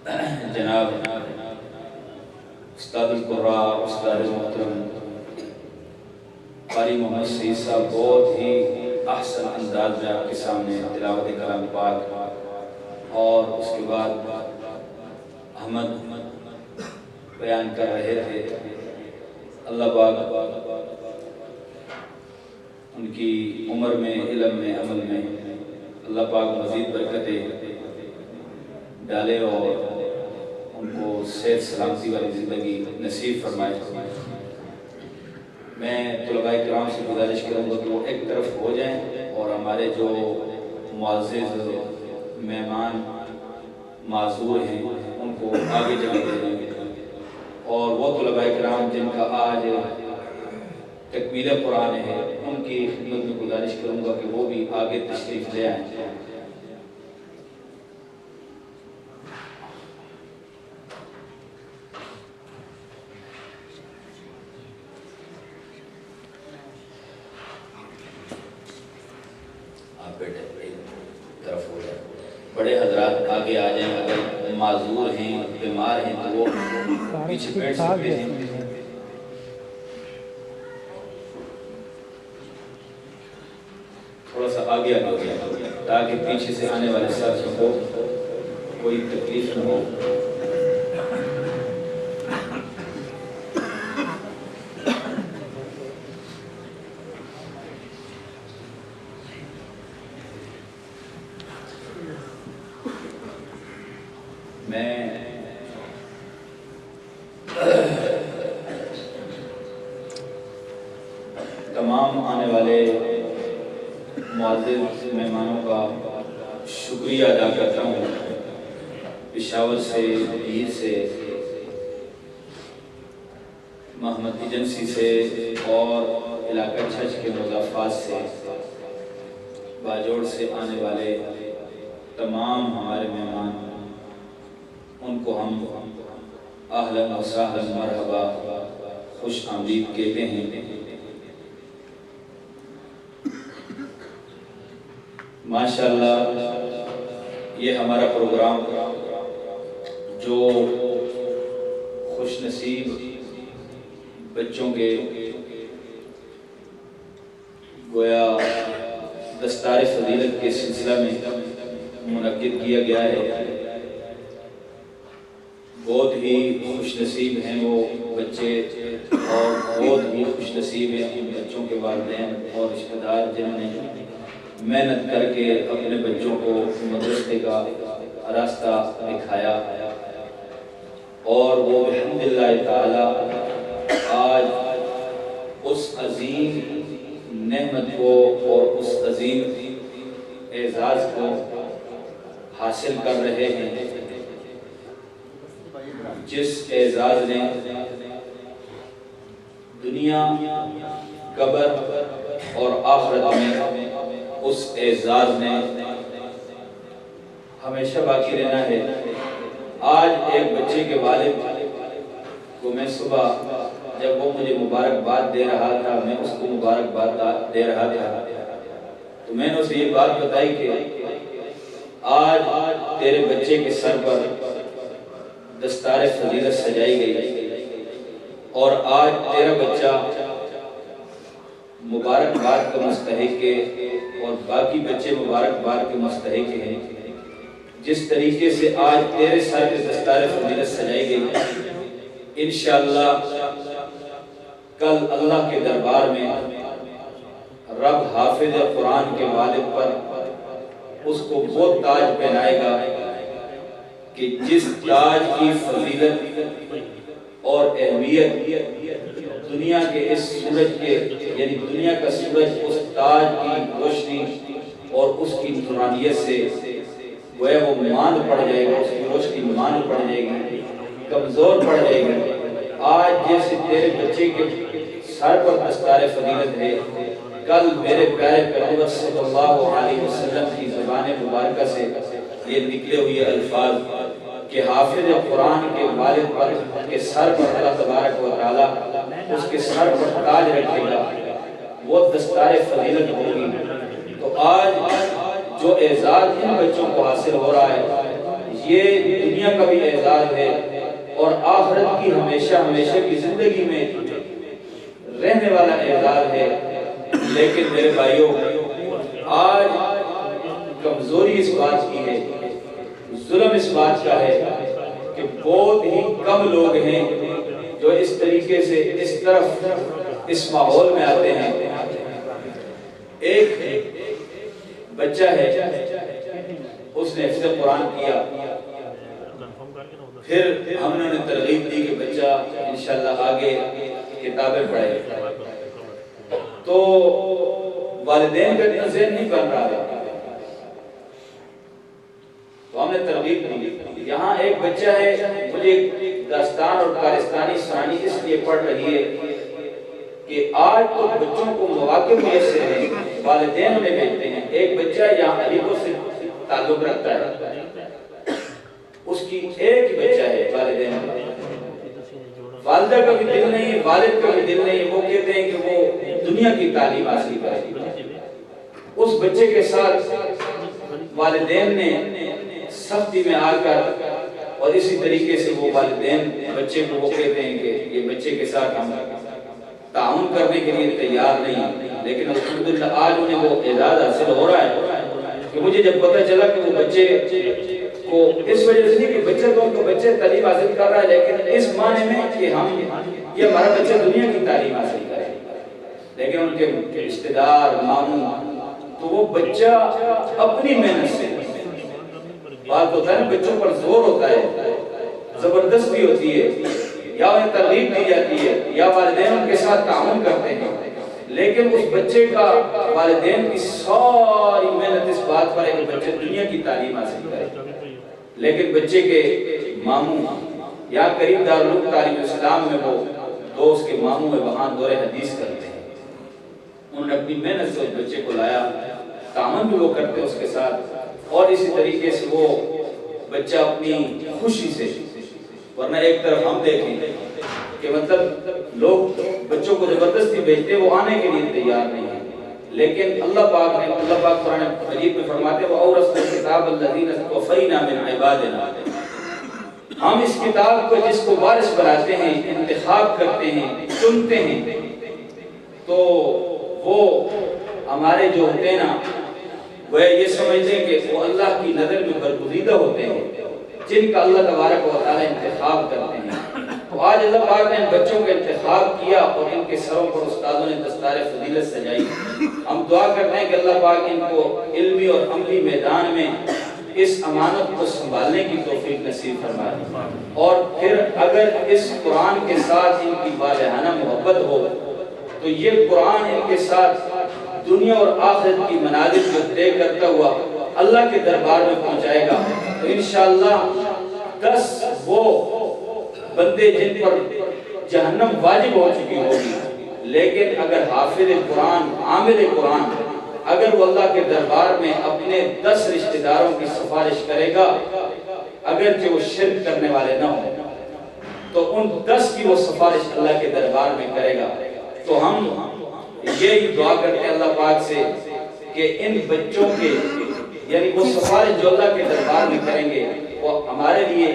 جناب استاد القراء استاد محترم قاری محمد سعید صاحب بہت ہی احسن انداز میں آپ کے سامنے تلاوت کلام پاک اور اس کے بعد احمد بیان کر رہے تھے۔ اللہ پاک ان کی عمر میں، علم میں، عمل میں اللہ پاک مزید برکتیں ڈالے اور ان کو صحت سلامتی والی زندگی نصیب فرمائے۔ میں طلباء کرام سے گزارش کروں گا کہ وہ ایک طرف ہو جائیں اور ہمارے جو معزز مہمان معذور ہیں ان کو آگے جانے دیں، اور وہ طلباء کرام جن کا آج تکمیل قرآن ہے ان کی خدمت میں گزارش کروں گا کہ وہ بھی آگے تشریف لے آئیں۔ طرف ہو جائے، بڑے حضرات آگے آ جائیں، اگر معذور ہیں بیمار ہیں تو وہ پیچھے بیٹھ سکتے ہیں۔ تھوڑا سا آگے ہو گیا تاکہ پیچھے سے آنے والے ساتھیوں کو کوئی تکلیف نہ ہو۔ میں تمام آنے والے معزز مہمانوں کا شکریہ ادا کرتا ہوں۔ پشاور سے، پیر سے، محمد ایجنسی سے اور علاقہ چھچ کے مضافات سے، باجوڑ سے آنے والے تمام ہمارے مہمان، ان کو ہم اہلاً و سہلاً مرحبا خوش آمدید کہتے ہیں۔ ماشاءاللہ یہ ہمارا پروگرام جو خوش نصیب بچوں کے گویا دستار فضیلت کے سلسلہ میں منعقد کیا گیا ہے، بہت ہی خوش نصیب ہیں وہ بچے اور بہت ہی خوش نصیب ہیں ان بچوں کے والدین اور رشتہ دار جنہوں نے محنت کر کے اپنے بچوں کو مدرسے کا راستہ دکھایا، اور وہ الحمدللہ تعالی آج اس عظیم نعمت کو اور اس عظیم اعزاز کو حاصل کر رہے ہیں جس اعزاز نے دنیا، قبر اور آخرت میں اس اعزاز نے ہمیشہ باقی رہنا ہے۔ آج ایک بچے کے والد کو میں صبح جب وہ مجھے مبارکباد دے رہا تھا، میں اس کو مبارکباد دے رہا تھا، تو میں نے اسے یہ بات بتائی کہ آج تیرے بچے کے سر پر دستار فضیلت سجائی گئی اور آج تیرا بچہ مبارکباد کا مستحق ہے اور باقی بچے مبارکباد کے مستحق ہیں۔ جس طریقے سے آج تیرے سر پہ دستار فضیلت سجائی گئی، انشاءاللہ کل اللہ کے دربار میں رب حافظ قرآن کے والد پر اس کو وہ تاج پہنائے گا کہ جس تاج کی فضیلت اور اہمیت دنیا کے اس سورج کے، یعنی دنیا کا سورج اس تاج کی روشنی اور اس کی نورانیت سے وہ ماند پڑ جائے گا، اس کی روشنی ماند پڑ جائے گی، کمزور پڑ جائے گی۔ آج جیسے تیرے بچے کے سر پر دستار فضیلت ہے، کل میرے پیارے پیغمبر صلی اللہ علیہ وسلم کی زبان مبارکہ سے یہ نکلے ہوئے الفاظ کہ حافظ قرآن کے والد پر کے سر پر اللہ تبارک و تعالیٰ اس کے سر پر تاج رکھے گا، وہ دستار فضیلت ہوگی۔ تو آج جو اعزاز ان بچوں کو حاصل ہو رہا ہے، یہ دنیا کا بھی اعزاز ہے اور آخرت کی ہمیشہ ہمیشہ کی زندگی میں رہنے والا اعزاز ہے۔ لیکن میرے بھائیوں، آج کمزوری اس بات کی ہے، ظلم اس بات کا ہے کہ بہت ہی کم لوگ ہیں جو اس طریقے سے اس طرف اس ماحول میں آتے ہیں۔ ایک بچہ ہے، اس نے حفظ قرآن کیا، پھر ہم نے انہیں ترغیب دی کہ بچہ انشاءاللہ آگے کتابیں پڑھے، تو والدین کا اتنا ذہن نہیں بن رہا تھا، تو ہم نے ترغیب دی۔ یہاں ایک بچہ ہے، مجھے داستان اور کارستانی سنانی اس لیے پڑھ رہی ہے کہ آج تو بچوں کو مواقع میسر ہیں، والدین انہیں بھیجتے ہیں۔ ایک بچہ یہاں علیپور سے تعلق رکھتا ہے، اس کی ایک بچہ ہے، والدین والدہ کا بھی دل نہیں ہے، والد کا بھی دل نہیں ہے، وہ کہتے ہیں کہ وہ دنیا کی تعلیم حاصل کرے۔ اس بچے کے ساتھ والدین نے سختی میں آ کر، اور اسی طریقے سے وہ والدین بچے کو وہ کہتے ہیں کہ یہ بچے کے ساتھ ہم تعاون کرنے کے لیے تیار نہیں، لیکن الحمدللہ آج انہیں وہ اعزاز حاصل ہو رہا ہے کہ مجھے جب پتہ چلا کہ وہ بچے کو اس وجہ سے نہیں کہ بچے تو ان کو بچے تعلیم حاصل کر رہا ہے، لیکن اس معنی میں کہ ہم یہ ہمارا بچہ دنیا کی تعلیم حاصل کرے، لیکن ان کے رشتہ دار ماموں، تو وہ بچہ اپنی محنت سے، بات ہوتا ہے بچوں پر زور ہوتا ہے، زبردستی ہوتی ہے، یا انہیں ترغیب دی جاتی ہے، یا والدین ان کے ساتھ تعاون کرتے ہیں، لیکن اس بچے کا والدین کی ساری محنت اس بات پر ہے کہ بچے دنیا کی تعلیم حاصل کرے، لیکن بچے کے ماموں یا قریب دارالعلوم تعلیم اسلام میں وہ دوست کے ماموں ہے، وہاں دور حدیث کرتے ہیں، انہوں نے اپنی محنت سے اس بچے کو لایا، تعاون بھی وہ کرتے اس کے ساتھ، اور اسی طریقے سے وہ بچہ اپنی خوشی سے، ورنہ ایک طرف ہم دیکھیں کہ مطلب لوگ بچوں کو زبردستی بھیجتے وہ آنے کے لیے تیار نہیں ہیں، لیکن اللہ پاک قرآن مجید میں فرماتے ہیں وَأَوْرَثْنَا الْكِتَابَ الَّذِينَ اصْطَفَيْنَا مِنْ عِبَادِنَا، ہم اس کتاب کو جس کو وارث بناتے ہیں، انتخاب کرتے ہیں، چنتے ہیں، تو وہ ہمارے جو ہوتے ہیں نا، وہ یہ سمجھتے ہیں کہ وہ اللہ کی نظر میں برگزیدہ ہوتے ہیں، جن کا اللہ تبارک و تعالی انتخاب کرتے ہیں۔ تو آج اللہ پاک نے ان بچوں کا انتخاب کیا اور ان کے سروں پر استادوں نے دستار فضیلت سجائی۔ ہم دعا کرتے ہیں کہ اللہ پاک ان کو علمی اور عملی میدان میں اس امانت کو سنبھالنے کی توفیق نصیب فرمائے، اور پھر اگر اس قرآن کے ساتھ ان کی والہانہ محبت ہو تو یہ قرآن ان کے ساتھ دنیا اور آخرت کی منازل کو طے کرتا ہوا اللہ کے دربار میں پہنچائے گا، تو انشاءاللہ 10 وہ بندے جن پر جہنم واجب ہو چکی ہوگی، لیکن اگر حافظ قرآن، عامل قرآن، اگر وہ اللہ کے دربار میں اپنے 10 رشتہ داروں کی سفارش کرے گا، اگرچہ وہ شرک کرنے والے نہ ہوں، تو ان 10 کی وہ سفارش اللہ کے دربار میں کرے گا۔ تو ہم یہی دعا کرتے ہیں اللہ پاک سے کہ ان بچوں کے، یعنی وہ سفارش جو اللہ کے دربار میں کریں گے، وہ ہمارے لیے،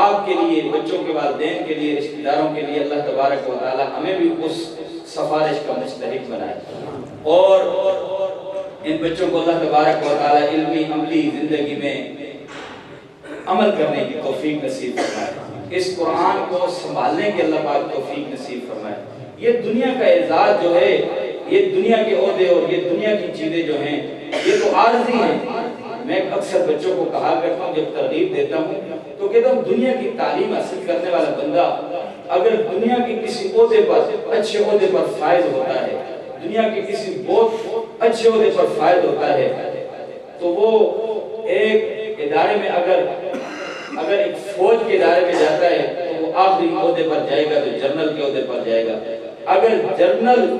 آپ کے لیے، بچوں کے والدین کے لیے، رشتہ داروں کے لیے، اللہ تبارک و تعالی ہمیں بھی اس سفارش کا مستحق بنائے، اور ان بچوں کو اللہ تبارک و تعالی علمی عملی زندگی میں عمل کرنے کی توفیق نصیب فرمائے، اس قرآن کو سنبھالنے کی اللہ پاک توفیق نصیب فرمائے۔ یہ دنیا کا اعزاز جو ہے، یہ دنیا کے عہدے اور یہ دنیا کی چیزیں جو ہیں، یہ تو عارضی ہیں۔ میں اکثر بچوں کو کہا کرتا ہوں، جب ترغیب دیتا ہوں تو کہتا ہوں دنیا کی تعلیم حاصل کرنے والا بندہ اگر دنیا کی کسی عہدے پر، اچھے عہدے پر فائز ہوتا ہے، دنیا کے کسی بہت اچھے عہدے پر فائز ہوتا ہے، تو وہ ایک ادارے میں اگر ایک فوج کے ادارے میں جاتا ہے تو وہ آخری عہدے پر جائے گا تو جنرل کے عہدے پر جائے گا۔ اگر جنرل،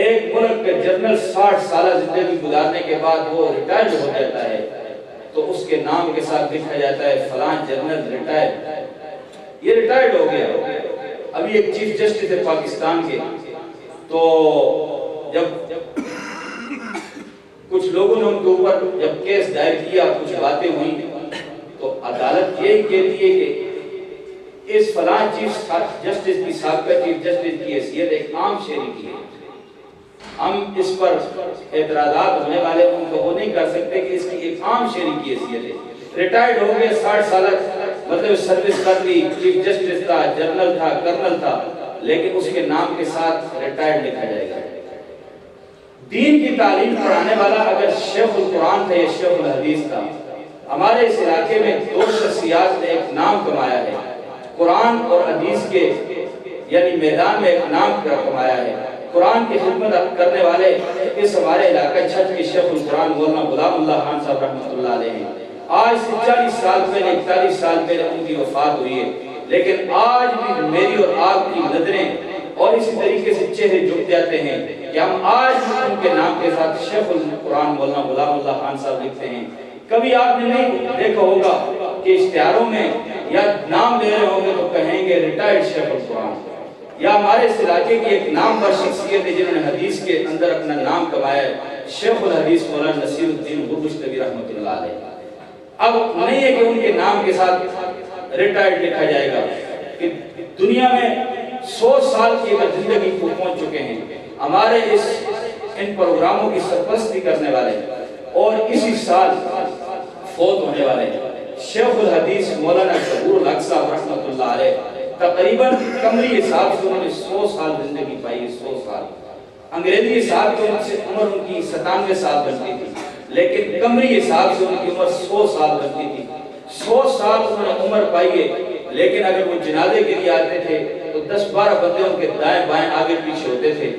ایک ملک کا جنرل 60 سالہ زندگی گزارنے کے بعد وہ ریٹائرڈ ہو جاتا ہے تو اس کے نام کے ساتھ لکھا جاتا ہے فلاں جنرل ریٹائرڈ، یہ ریٹائرڈ ہو گیا۔ ابھی ایک چیف جسٹس ہے پاکستان کے، تو جب کچھ لوگوں نے ان کے اوپر جب کیس دائر کیا، کچھ باتیں ہوئی، تو عدالت یہی کہتی ہے کہ اس فلاں چیف جسٹس کی سابقہ چیف جسٹس کی حیثیت ایک عام شہری کی ہے، ہم اس پر اعتراضات ہونے والے ان کو وہ نہیں کر سکتے کہ اس کی ایک عام شہری کی حیثیت ہے، ریٹائرڈ ہو گئے 60 سالہ مطلب سروس کر لی، چیف جسٹس تھا، جنرل تھا، کرنل تھا، لیکن اس کے نام کے ساتھ ریٹائرڈ لکھا جائے گا۔ دین کی تعلیم پڑھانے والا اگر شیخ القرآن تھا یا شیخ الحدیث تھا، ہمارے اس علاقے میں 2 شخصیات نے ایک نام کمایا ہے، قرآن اور حدیث کے یعنی میدان میں ایک نام کمایا ہے۔ قرآن کی خدمت کرنے والے اس ہمارے علاقہ چھت کے شیخ القرآن مولانا غلام اللہ خان صاحب رحمۃ اللہ علیہ ہیں۔ آج سے 40 سال پہلے 41 سال پہلے ان کی وفات ہوئی ہے، لیکن آج بھی میری اور آپ کی نظریں اور اسی طریقے سے چہرے جھک جاتے ہیں کہ ہم آج بھی ان کے نام کے ساتھ شیخ القرآن مولانا غلام اللہ خان صاحب لکھتے ہیں۔ کبھی آپ نے نہیں دیکھا ہوگا کہ اشتہاروں میں یا نام لے رہے ہوں گے تو کہیں گے ریٹائرڈ شیخ القرآن، یا ہمارے اس علاقے کی ایک نامور شخصیت ہے جنہوں نے حدیث کے اندر اپنا نام کمایا ہے، شیخ الحدیث مولانا نصیر الدین غربشتوی رحمۃ اللہ علیہ۔ اب نہیں ہے کہ ان کے نام کے ساتھ ریٹائرڈ لکھا جائے گا، کہ دنیا میں 100 سال کی اگر زندگی کو پہنچ چکے ہیں ہمارے ان پروگراموں کی سرپرستی کرنے والے اور اسی سال فوت ہونے والے شیخ الحدیث مولانا ظہور الحق صاحب رحمۃ اللہ علیہ، تقریباً قمری حساب سے انہوں نے 100 سال زندگی پائی ہے، 100 سال۔ انگریزی حساب سے عمر ان کی 97 سال بنتی تھی، لیکن قمری حساب سے ان کی عمر 100 سال بنتی تھی۔ 100 سال انہوں نے عمر پائی ہے، لیکن اگر وہ جنازے کے لیے آتے تھے تو 10-12 بندے ان کے دائیں بائیں آگے پیچھے ہوتے تھے۔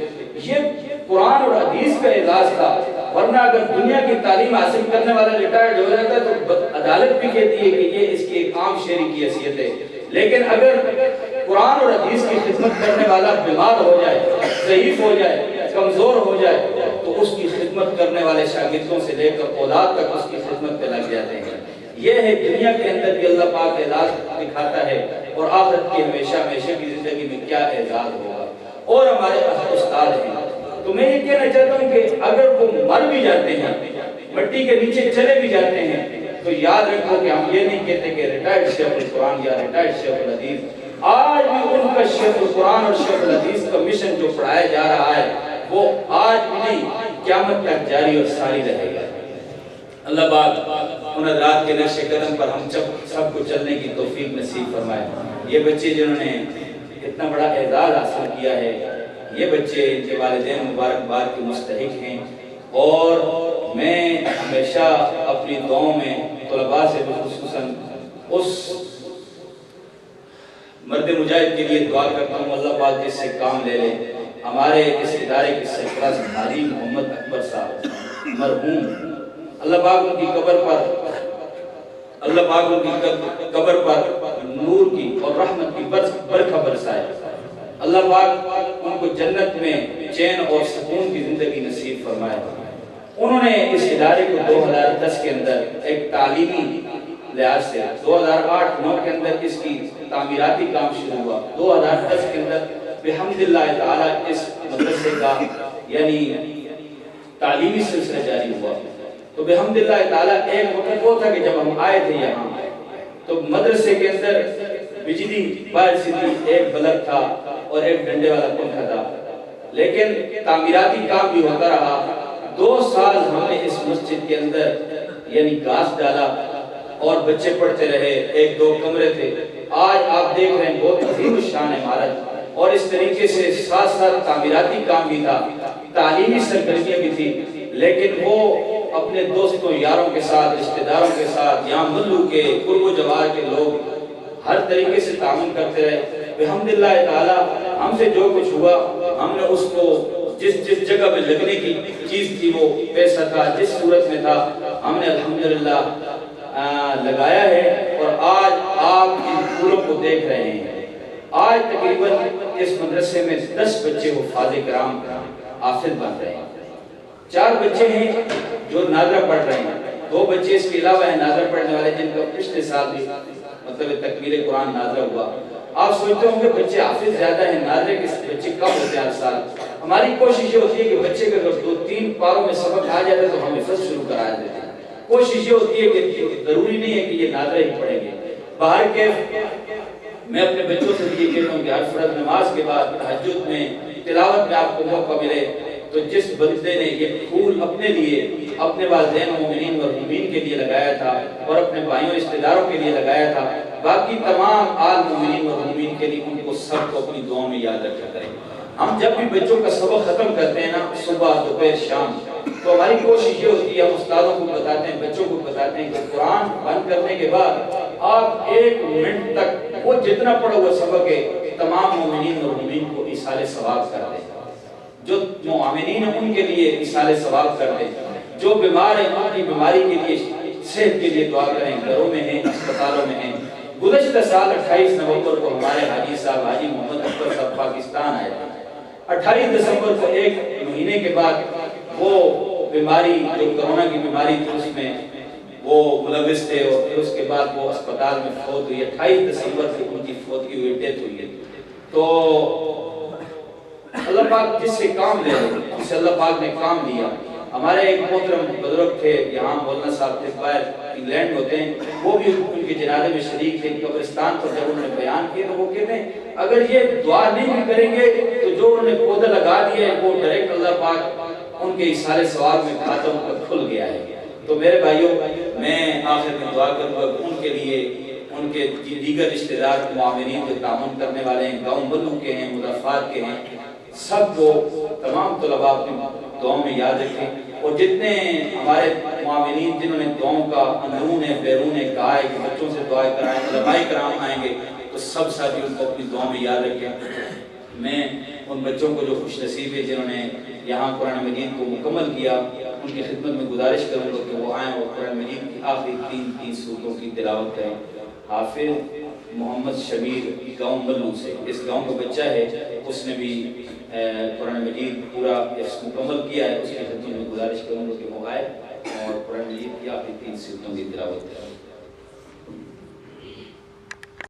یہ قرآن اور حدیث کا اعزاز تھا، ورنہ اگر دنیا کی تعلیم حاصل کرنے والا ریٹائرڈ ہو جاتا ہے تو عدالت بھی کہتی ہے کہ یہ اس کی ایک عام شہری کی حیثیت ہے، لیکن اگر قرآن اور حدیث کی خدمت کرنے والا بیمار ہو جائے، ضعیف ہو جائے، کمزور ہو جائے تو اس کی خدمت کرنے والے شاگردوں سے لے کر اولاد تک اس کی خدمت پہ لگ جاتے ہیں۔ یہ ہے دنیا کے اندر بھی اللہ پاک اعزاز دکھاتا ہے، اور آخرت کی ہمیشہ ہمیشہ کی زندگی میں کیا اعزاز ہوگا۔ اور ہمارے استاد ہیں، تو میں یہ کہنا چاہتا ہوں کہ اگر وہ مر بھی جاتے ہیں، مٹی کے نیچے چلے بھی جاتے ہیں، تو یاد رکھو کہ ہم یہ نہیں کہتے کہ ریٹائرڈ شیخ القرآن یا ریٹائرڈ شیخ الحدیث، آج بھی ان کا شیخ القرآن اور شیخ الحدیث کا مشن جو پڑھایا جا رہا ہے وہ آج بھی نہیں، قیامت تک جاری اور ساری رہے گا۔ اللہ پاک ان حضرات کے نقش قدم پر ہم سب کو چلنے کی توفیق نصیب فرمائے۔ یہ بچے جنہوں نے اتنا بڑا اعزاز حاصل کیا ہے، یہ بچے ان کے والدین مبارکباد کے مستحق ہیں، اور میں ہمیشہ اپنی دعاؤں میں طلباء سے خصوصاً اس مرد مجاہد کے لیے دعا کرتا ہوں اللہ پاک جس سے کام لے لے۔ ہمارے اس ادارے کے سرپرست حاجی محمد اکبر صاحب مرحوم، اللہ پاک ان کی قبر پر نور کی اور رحمت کی برکھا برسائے۔ اللہ پاک ان کو جنت میں چین اور سکون کی زندگی نصیب فرمائے۔ انہوں نے اس ادارے کو 2010 کے اندر ایک تعلیمی لحاظ سے 2008-9 کے اندر اس کی تعمیراتی کام شروع ہوا، 2010 کے اندر بحمداللہ تعالی اس مدرسے کا یعنی تعلیمی سلسلہ جاری ہوا۔ تو بحمداللہ تعالی ایک وقت وہ تھا کہ جب ہم آئے تھے یہاں تو مدرسے کے اندر بجلی باہر سے ایک بلب تھا اور ایک ڈنڈے والا پنکھا تھا، لیکن تعمیراتی کام بھی ہوتا رہا۔ 2 سال ہم نے اس مسجد کے اندر یعنی گھاس ڈالا اور بچے پڑھتے رہے، 1-2 کمرے تھے۔ آج آپ دیکھ رہے ہیں بہت عظیم الشان عمارت، اور اس طریقے سے ساتھ ساتھ تعمیراتی کام بھی تھا، تعلیمی سرگرمیاں بھی تھی، لیکن وہ اپنے دوستوں یاروں کے ساتھ، رشتہ داروں کے ساتھ، یہاں ملو کے قرب و جوار کے لوگ ہر طریقے سے تعاون کرتے رہے۔ بحمداللہ تعالی ہم سے جو کچھ ہوا ہم نے اس کو جس جگہ میں لگنے کی چیز تھی وہ پیسہ تھا، جس صورت میں تھا ہم نے الحمدللہ لگایا ہے، اور آج آپ ان پھولوں کو دیکھ رہے ہیں۔ آج تقریباً اس مدرسے میں 10 بچے حفاظ کرام حافظ بن رہے ہیں، 4 بچے ہیں جو ناظرہ پڑھ رہے ہیں، 2 بچے اس کے علاوہ ہیں ناظرہ پڑھنے والے جن کا پچھلے سال بھی مطلب تکمیل قرآن ناظرہ ہوا۔ آپ سوچتے ہوں کہ بچے حافظ زیادہ ہیں، ناظرے کے بچے کم ہوتے ہیں ہر سال۔ ہماری کوشش یہ ہوتی ہے کہ بچے کے اگر 2-3 پاروں میں سبق آ جاتا ہے تو ہم حفظ شروع کرا دیتے ہیں۔ کوشش یہ ہوتی ہے کہ ضروری نہیں ہے کہ یہ ناظرہ ہی پڑھیں گے، باہر کے میں اپنے بچوں سے بھی یہ کہتا ہوں کہ ہر فرض نماز کے بعد تہجد میں تلاوت میں آپ کو موقع ملے تو جس بندے نے یہ پھول اپنے لیے اپنے والدین مومنین اور مومنین کے لیے لگایا تھا اور اپنے بھائیوں رشتہ داروں کے لیے لگایا تھا، باقی تمام آل مومنین اور مومنین کے لیے ان کو سب کو اپنی دعاؤں میں یاد رکھا کریں۔ ہم جب بھی بچوں کا سبق ختم کرتے ہیں نا، صبح دوپہر شام، تو ہماری کوشش یہ ہوتی ہے، ہم استادوں کو بتاتے ہیں، بچوں کو بتاتے ہیں کہ قرآن بند کرنے کے بعد آپ 1 منٹ تک وہ جتنا پڑھا ہوا سبق ہے تمام مومنین اور مومنین کو ایصال ثواب کر دیں، جو مومنین ہیں ان کے لیے ایصال ثواب کر دیں، جو بیمار ہیں ان کی بیماری کے لیے صحت کے لیے دعا کریں، گھروں میں ہیں اسپتالوں میں ہیں۔ گزشتہ سال 28 نومبر کو ہمارے حاجی صاحب حاجی محمد اکبر صاحب پاکستان آئے تھے۔ 28 دسمبر کو 1 مہینے کے بعد وہ بیماری جو کرونا کی بیماری تھی اس میں وہ ملوث تھے اور پھر اس کے بعد وہ اسپتال میں فوت ہوئی۔ 28 دسمبر سے ان کی فوتگی ہوئی، ڈیتھ ہوئی ہے۔ تو اللہ پاک جس سے کام لے جس سے اللہ پاک نے کام لیا، ہمارے ایک محترم بزرگ تھے یہاں مولانا صاحب تھے، باہر انگلینڈ ہوتے ہیں، وہ بھی ان کے جنازے میں شریک تھے۔ قبرستان پر جب انہوں نے بیان کیا تو وہ کہتے ہیں اگر یہ دعا نہیں کریں گے تو جو انہوں نے پودا لگا دیا ہے وہ ڈائریکٹ اللہ پاک ان کے ایصال ثواب میں کھاتا ان کا کھل گیا ہے۔ تو میرے بھائیوں، میں آخر میں دعا کروں گا ان کے لیے، ان کے دیگر رشتہ دار معاونین جو تعاون کرنے والے ہیں، گاؤں ملوں کے ہیں، مضافات کے ہیں، سب کو تمام طلباء اپنی دعاؤں میں یاد رکھیں۔ اور جتنے ہمارے معاونین جنہوں نے دعاؤں کا اندرون ہے بیرون ہے کہا ہے کہ بچوں سے دعائیں کرائیں، علماء کرام آئیں گے تو سب ساتھی ان کو اپنی دعاؤں میں یاد رکھیں۔ میں ان بچوں کو جو خوش نصیب ہے جنہوں نے یہاں قرآن مجید کو مکمل کیا، ان کی خدمت میں گزارش کروں گا کہ وہ آئیں اور قرآن مجید کی آخری 3 سورتوں کی تلاوت کریں۔ حافظ محمد شبیر گاؤں ملو سے، اس گاؤں کا بچہ ہے، اس نے بھی قرآن مجید پورا مکمل کیا ہے، اس کی خدمت میں گزارش کروں گا کہ وہ آئے اور قرآن مجید کی آخری 3 سورتوں کی تلاوت کریں۔